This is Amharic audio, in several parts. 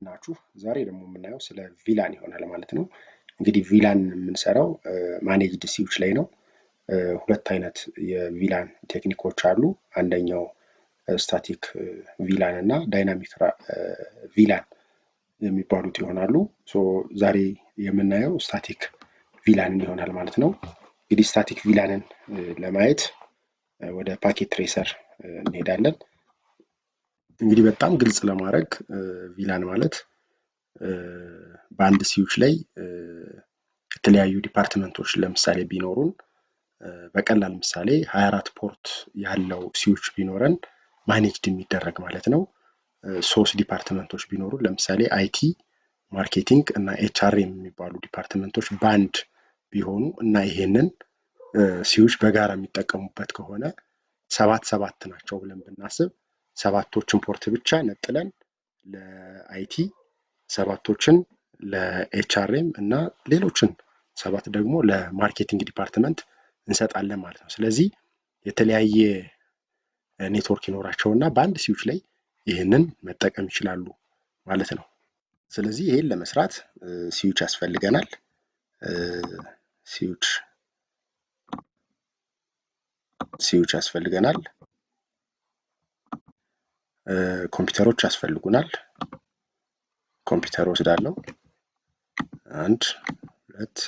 ናችሁ ዛሬ ደግሞ የምናየው ስለ ቪላን ይሆናል ማለት ነው። እንግዲህ ቪላን የምንሰራው ማኔጅድ ሲዎች ላይ ነው። ሁለት አይነት የቪላን ቴክኒኮች አሉ። አንደኛው ስታቲክ ቪላን እና ዳይናሚክ ቪላን የሚባሉት ይሆናሉ። ዛሬ የምናየው ስታቲክ ቪላንን ይሆናል ማለት ነው። እንግዲህ ስታቲክ ቪላንን ለማየት ወደ ፓኬት ትሬሰር እንሄዳለን። እንግዲህ በጣም ግልጽ ለማድረግ ቪላን ማለት በአንድ ሲዎች ላይ የተለያዩ ዲፓርትመንቶች ለምሳሌ ቢኖሩን በቀላል ምሳሌ 24 ፖርት ያለው ሲዎች ቢኖረን ማኔጅድ የሚደረግ ማለት ነው። 3 ዲፓርትመንቶች ቢኖሩን ለምሳሌ አይቲ፣ ማርኬቲንግ እና ኤችአርኤም የሚባሉ ዲፓርትመንቶች ባንድ ቢሆኑ እና ይሄንን ሲዎች በጋራ የሚጠቀሙበት ከሆነ 7 ናቸው ብለን ብናስብ 7ቶችን ፖርት ብቻ ነጥለን ለአይቲ፣ 7ቶችን ለኤችአርኤም እና ሌሎችን 7 ደግሞ ለማርኬቲንግ ዲፓርትመንት እንሰጣለን ማለት ነው። ስለዚህ የተለያየ ኔትወርክ ይኖራቸውና በአንድ ሲዎች ላይ ይህንን መጠቀም ይችላሉ ማለት ነው። ስለዚህ ይሄን ለመስራት ሲዎች ያስፈልገናል። ሲዎች ያስፈልገናል። ኮምፒውተሮች ያስፈልጉናል። ኮምፒውተር ወስዳለሁ 1 2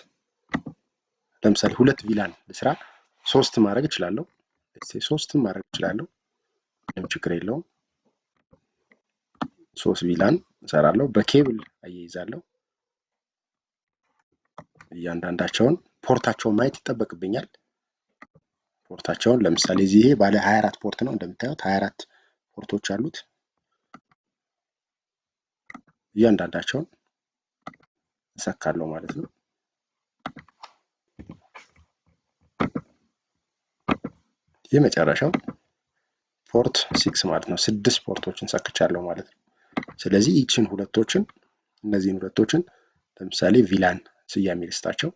ለምሳሌ 2 ቪላን ለስራ 3 ማድረግ እችላለሁ። 3 ማድረግ እችላለሁ። ምንም ችግር የለውም። 3 ቪላን እሰራለሁ። በኬብል አያይዛለሁ። እያንዳንዳቸውን ፖርታቸውን ማየት ይጠበቅብኛል። ፖርታቸውን ለምሳሌ እዚህ ባለ 24 ፖርት ነው እንደምታዩት 24 ፖርቶች አሉት። እያንዳንዳቸውን እሰካለሁ ማለት ነው። የመጨረሻው ፖርት 6 ማለት ነው። 6 ፖርቶችን ሰክቻለሁ ማለት ነው። ስለዚህ ይህችን ሁለቶችን እነዚህን ሁለቶችን ለምሳሌ ቪላን ስያሜ ልስጣቸው።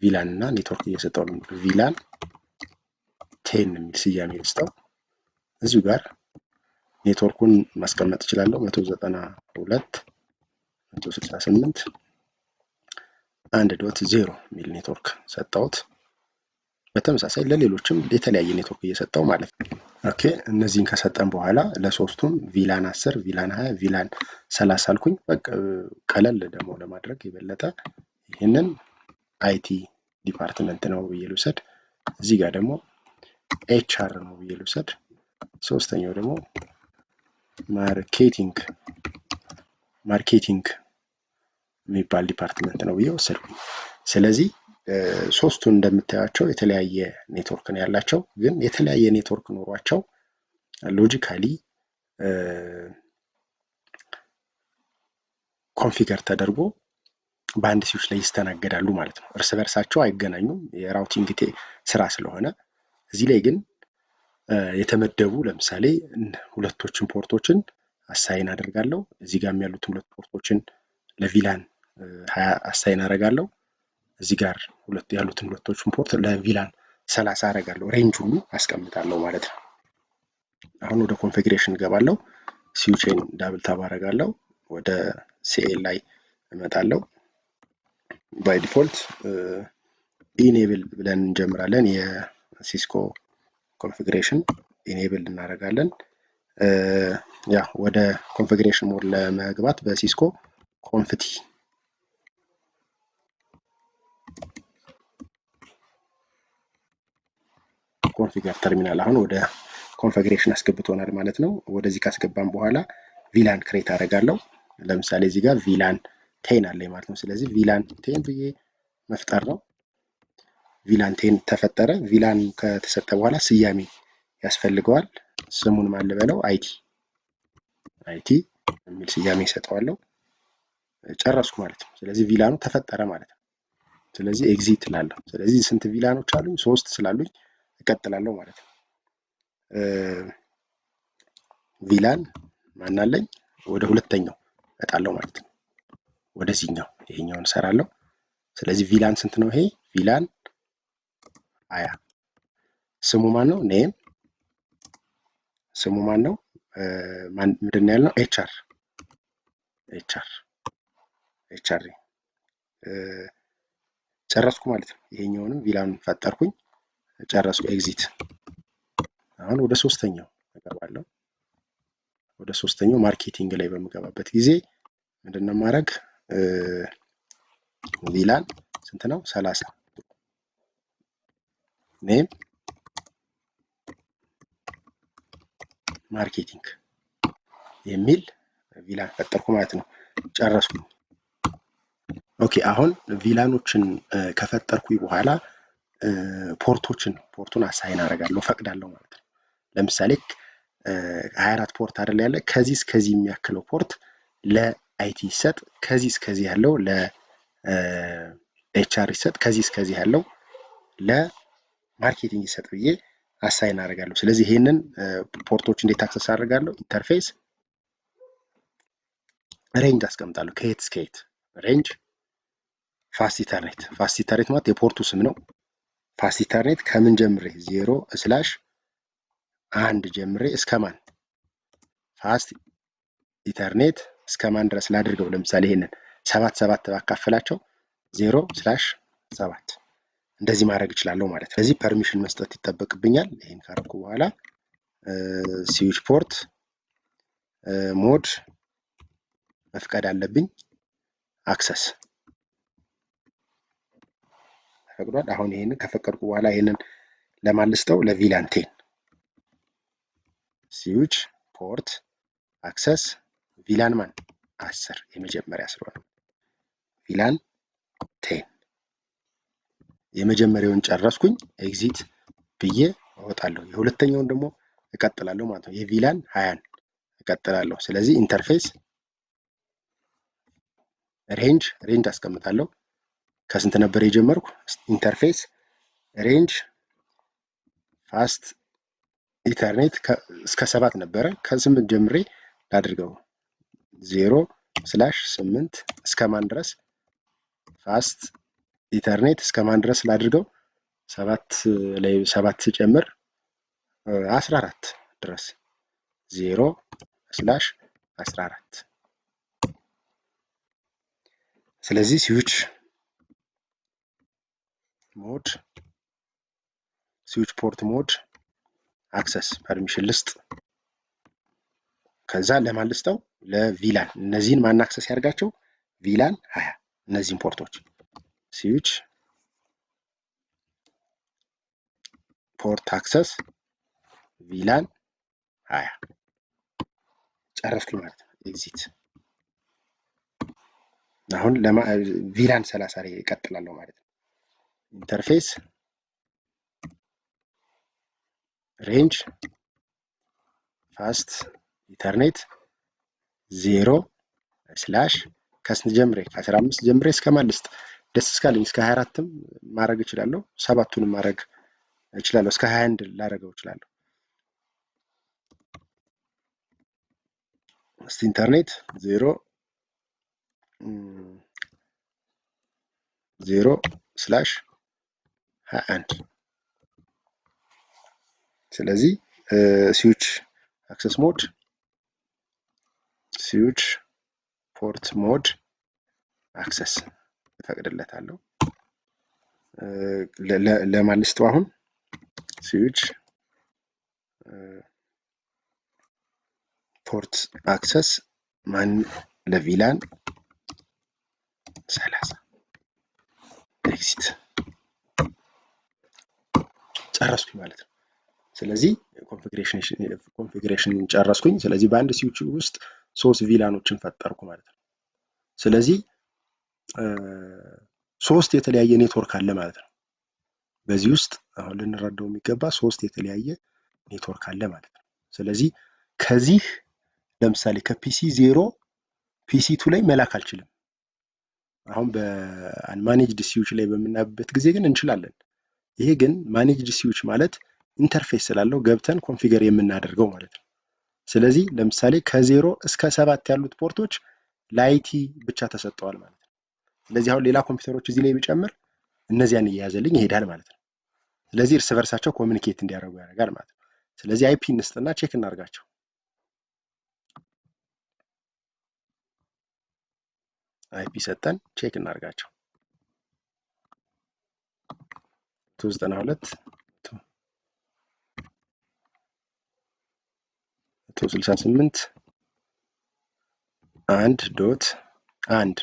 ቪላን እና ኔትወርክ እየሰጠው ነው። ቪላን 10 የሚል ስያሜ ልስጠው። እዚሁ ጋር ኔትወርኩን ማስቀመጥ እችላለሁ። 192.168 1.0 የሚል ኔትወርክ ሰጠሁት። በተመሳሳይ ለሌሎችም የተለያየ ኔትወርክ እየሰጠው ማለት ነው። ኦኬ እነዚህን ከሰጠን በኋላ ለሶስቱም ቪላን 10፣ ቪላን 20፣ ቪላን 30 አልኩኝ። በቃ ቀለል ደግሞ ለማድረግ የበለጠ ይህንን አይቲ ዲፓርትመንት ነው ብዬ ልውሰድ። እዚህ ጋር ደግሞ ኤችአር ነው ብዬ ልውሰድ። ሶስተኛው ደግሞ ማርኬቲንግ የሚባል ዲፓርትመንት ነው ብዬ ወሰድኩኝ። ስለዚህ ሶስቱን እንደምታያቸው የተለያየ ኔትወርክ ነው ያላቸው፣ ግን የተለያየ ኔትወርክ ኖሯቸው ሎጂካሊ ኮንፊገር ተደርጎ በአንድ ሲዎች ላይ ይስተናገዳሉ ማለት ነው። እርስ በርሳቸው አይገናኙም የራውቲንግ ስራ ስለሆነ። እዚህ ላይ ግን የተመደቡ ለምሳሌ ሁለቶችን ፖርቶችን አሳይን አደርጋለሁ። እዚህ ጋር ያሉትን 2 ፖርቶችን ለቪላን 20 አሳይን አደርጋለሁ። እዚህ ጋር ያሉትን ሁለቶችን ፖርት ለቪላን 30 አደርጋለሁ። ሬንጅ ሁሉ አስቀምጣለሁ ማለት ነው። አሁን ወደ ኮንፊግሬሽን እገባለሁ። ሲዎችን ዳብል ታብ አደርጋለሁ። ወደ ሲኤል ላይ እመጣለሁ። ባይ ዲፎልት ኢኔብል ብለን እንጀምራለን። የሲስኮ ኮንፊግሬሽን ኢኔብል እናደርጋለን። ያ ወደ ኮንፊግሬሽን ሞድ ለመግባት በሲስኮ ኮንፍቲ ኮንፊገር ተርሚናል አሁን ወደ ኮንፊግሬሽን አስገብቶናል ማለት ነው። ወደዚህ ካስገባን በኋላ ቪላን ክሬት አደርጋለሁ። ለምሳሌ እዚህ ጋር ቪላን 10 አለኝ ማለት ነው። ስለዚህ ቪላን 10 ብዬ መፍጠር ነው። ቪላን 10 ተፈጠረ። ቪላን ከተሰጠ በኋላ ስያሜ ያስፈልገዋል። ስሙን ማን ልበለው? አይቲ የሚል ስያሜ ሰጠዋለሁ። ጨረስኩ ማለት ነው። ስለዚህ ቪላኑ ተፈጠረ ማለት ነው። ስለዚህ ኤግዚት እላለሁ። ስለዚህ ስንት ቪላኖች አሉኝ? 3 ስላሉኝ እቀጥላለሁ ማለት ነው። ቪላን ማን አለኝ? ወደ ሁለተኛው እመጣለሁ ማለት ነው። ወደዚህኛው ይሄኛውን እሰራለሁ። ስለዚህ ቪላን ስንት ነው? ይሄ ቪላን 20። ስሙ ማን ነው? ኔም ስሙ ማን ነው? ምንድን ነው ያልነው? ኤችአር ኤችአር ጨረስኩ ማለት ነው። ይሄኛውንም ቪላን ፈጠርኩኝ ጨረስኩ። ኤግዚት። አሁን ወደ ሶስተኛው እገባለሁ። ወደ ሶስተኛው ማርኬቲንግ ላይ በምገባበት ጊዜ ምንድነው ማድረግ ቪላን ስንት ነው 30 ኔም ማርኬቲንግ የሚል ቪላን ፈጠርኩ ማለት ነው። ጨረስኩ። ኦኬ አሁን ቪላኖችን ከፈጠርኩኝ በኋላ ፖርቱን አሳይን አደርጋለሁ ፈቅዳለሁ ማለት ነው። ለምሳሌ 24 ፖርት አይደል ያለ ከዚህ እስከዚህ የሚያክለው ፖርት ለአይቲ ይሰጥ፣ ከዚህ እስከዚህ ያለው ለኤችአር ይሰጥ፣ ከዚህ እስከዚህ ያለው ለማርኬቲንግ ይሰጥ ብዬ አሳይን አደርጋለሁ። ስለዚህ ይሄንን ፖርቶች እንዴት አክሰስ አደርጋለሁ? ኢንተርፌስ ሬንጅ አስቀምጣለሁ። ከየት እስከ የት ሬንጅ ፋስት ኢተርኔት። ፋስት ኢተርኔት ማለት የፖርቱ ስም ነው። ፋስት ኢተርኔት ከምን ጀምሬ 0/1 ጀምሬ እስከ ማን ፋስት ኢተርኔት እስከ ማን ድረስ ላድርገው? ለምሳሌ ይሄንን 7 ባካፈላቸው 0/7 እንደዚህ ማድረግ እችላለሁ ማለት ነው። ስለዚህ ፐርሚሽን መስጠት ይጠበቅብኛል። ይሄን ካረኩ በኋላ ስዊች ፖርት ሞድ መፍቀድ አለብኝ። አክሰስ ፈቅዷል። አሁን ይሄንን ከፈቀድኩ በኋላ ይሄንን ለማልስተው ለቪላን 10 ስዊች ፖርት አክሰስ ቪላን ማን 10 የመጀመሪያ ስለሆነ ቪላን 10 የመጀመሪያውን ጨረስኩኝ። ኤግዚት ብዬ እወጣለሁ። የሁለተኛውን ደግሞ እቀጥላለሁ ማለት ነው። የቪላን 20 እቀጥላለሁ። ስለዚህ ኢንተርፌስ ሬንጅ አስቀምጣለሁ። ከስንት ነበር የጀመርኩ? ኢንተርፌስ ሬንጅ ፋስት ኢተርኔት እስከ 7 ነበረ። ከ8 ጀምሬ ላድርገው 0/8 እስከ ማን ድረስ ፋስት ኢተርኔት እስከ ማን ድረስ ላድርገው? 7 ላይ 7 ሲጨምር 14 ድረስ 0/14 ስለዚህ ስዊች ፖርት ሞድ አክሰስ ፐርሚሽን ልስጥ። ከዛ ለማን ልስጠው? ለቪላን። እነዚህን ማን አክሰስ ያርጋቸው? ቪላን 20 እነዚህን ፖርቶች ስዊች ፖርት አክሰስ ቪላን 20 ጨረስኩኝ ማለት ነው። ኤግዚት። አሁን ቪላን 30 ላይ እቀጥላለሁ ማለት ነው። ኢንተርፌስ ሬንጅ ፋስት ኢተርኔት 0/ ከስንት ጀምሬ? ከ15 ጀምሬ እስከ ማን ልስጥ? ደስ እስካለኝ እስከ 24ም ማድረግ እችላለሁ። 7ቱንም ማድረግ እችላለሁ። እስከ 21 ላደርገው እችላለሁ። እስቲ ኢንተርኔት 0/21 ስለዚህ ስዊች አክሰስ ሞድ ስዊች ፖርት ሞድ አክሰስ እፈቅድለታለሁ። ለማን ልስጠው? አሁን ስዊች ፖርት አክሰስ ማን? ለቪላን 30 ኤግዚት ጨረስኩኝ ማለት ነው። ስለዚህ ኮንፊግሬሽን ጨረስኩኝ። ስለዚህ በአንድ ስዊች ውስጥ 3 ቪላኖችን ፈጠርኩ ማለት ነው። ስለዚህ 3 የተለያየ ኔትወርክ አለ ማለት ነው። በዚህ ውስጥ አሁን ልንረዳው የሚገባ 3 የተለያየ ኔትወርክ አለ ማለት ነው። ስለዚህ ከዚህ ለምሳሌ ከፒሲ 0 ፒሲ 2 ላይ መላክ አልችልም። አሁን በማኔጅድ ስዊች ላይ በምናይበት ጊዜ ግን እንችላለን። ይሄ ግን ማኔጅድ ስዊች ማለት ኢንተርፌስ ስላለው ገብተን ኮንፊገር የምናደርገው ማለት ነው። ስለዚህ ለምሳሌ ከ0 እስከ 7 ያሉት ፖርቶች ለአይቲ ብቻ ተሰጠዋል ማለት ነው። ስለዚህ አሁን ሌላ ኮምፒውተሮች እዚህ ላይ ቢጨምር እነዚያን እየያዘልኝ ይሄዳል ማለት ነው። ስለዚህ እርስ በርሳቸው ኮሚኒኬት እንዲያደርጉ ያደርጋል ማለት ነው። ስለዚህ አይፒ እንስጥና ቼክ እናርጋቸው። አይፒ ሰጠን ቼክ እናርጋቸው 292.168 1.1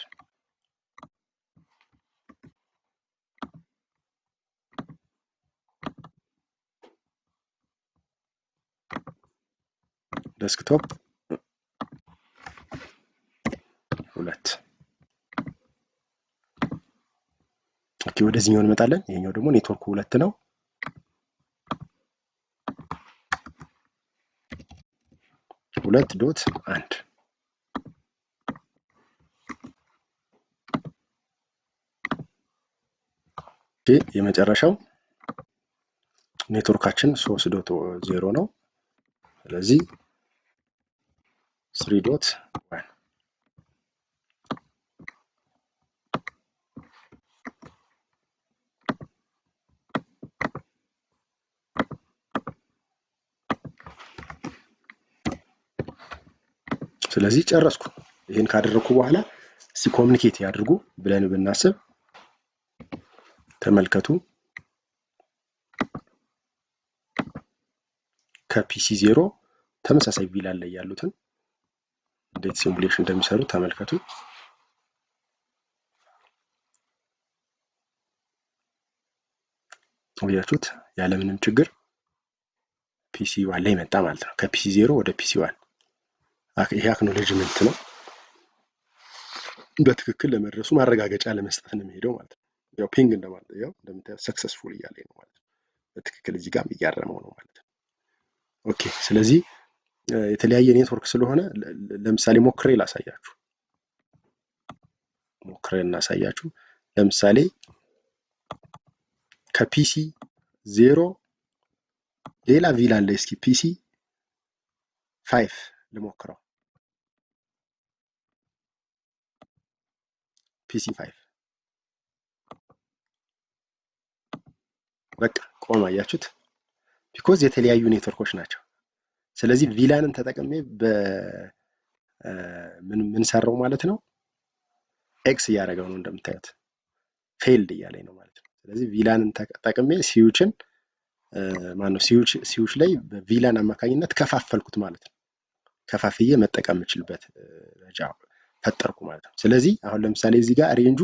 ዴስክቶፕ 2 ኦኬ ወደዚህኛው እንመጣለን ይሄኛው ደግሞ ኔትወርክ 2 ነው 2.1 የመጨረሻው ኔትወርካችን 3.0 ነው ስለዚህ 3.1 ስለዚህ ጨረስኩ ይሄን ካደረኩ በኋላ ኮሙኒኬት ያድርጉ ብለን ብናስብ ተመልከቱ ከፒሲ 0 ተመሳሳይ ቪላን ላይ ያሉትን እንዴት ሲሙሌሽን እንደሚሰሩ ተመልከቱ ወያችሁት ያለ ምንም ችግር ፒሲ 1 ላይ መጣ ማለት ነው ከፒሲ 0 ወደ ፒሲ 1 ይሄ አክኖሌጅመንት ነው በትክክል ለመድረሱ ማረጋገጫ ለመስጠት ነው የሚሄደው ማለት ነው ያው ፒንግ እንደማለት ያው እንደምታዩት ሰክሰስፉል እያለኝ ነው ማለት ነው በትክክል እዚህ ጋር እያረመው ነው ማለት ነው ኦኬ ስለዚህ የተለያየ ኔትወርክ ስለሆነ ለምሳሌ ሞክሬ ላሳያችሁ እናሳያችሁ ለምሳሌ ከፒሲ 0 ሌላ ቪላን ላይ እስኪ ፒሲ 5 ልሞክረው ፒሲ 5 በቃ ቆም አያችሁት ቢኮዝ የተለያዩ ኔትወርኮች ናቸው ስለዚህ ቪላንን ተጠቅሜ ምን ሰራው ማለት ነው ኤክስ ያደረገው ነው እንደምታዩት ፌልድ እያለኝ ነው ማለት ነው ስለዚህ ቪላንን ተጠቅሜ ሲዩችን ሲዩች ላይ በቪላን አማካኝነት ከፋፈልኩት ማለት ነው ከፋፍዬ መጠቀም የምችልበት ደረጃ ፈጠርኩ ማለት ነው ስለዚህ አሁን ለምሳሌ እዚህ ጋር ሬንጁ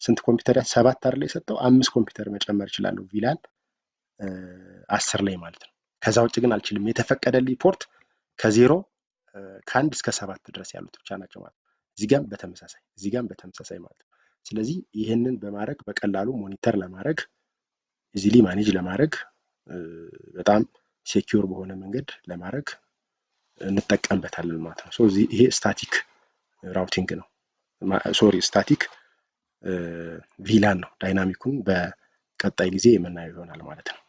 ስንት ኮምፒውተር 7 አይደል የሰጠው 5 ኮምፒውተር መጨመር ይችላል ቪላን 10 ላይ ማለት ነው ከዛ ውጭ ግን አልችልም የተፈቀደልኝ ፖርት ከ0 ከ1 እስከ 7 ድረስ ያሉት ብቻ ናቸው ማለት ነው እዚህ ጋር በተመሳሳይ ማለት ነው ስለዚህ ይሄንን በማድረግ በቀላሉ ሞኒተር ለማድረግ ኢዚሊ ማኔጅ ለማድረግ በጣም ሴኩር በሆነ መንገድ ለማድረግ እንጠቀምበታለን ማለት ነው ስለዚህ ይሄ ስታቲክ ራውቲንግ ነው ስታቲክ ቪላን ነው ዳይናሚኩን በቀጣይ ጊዜ የምናየው ይሆናል ማለት ነው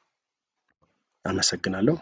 አመሰግናለሁ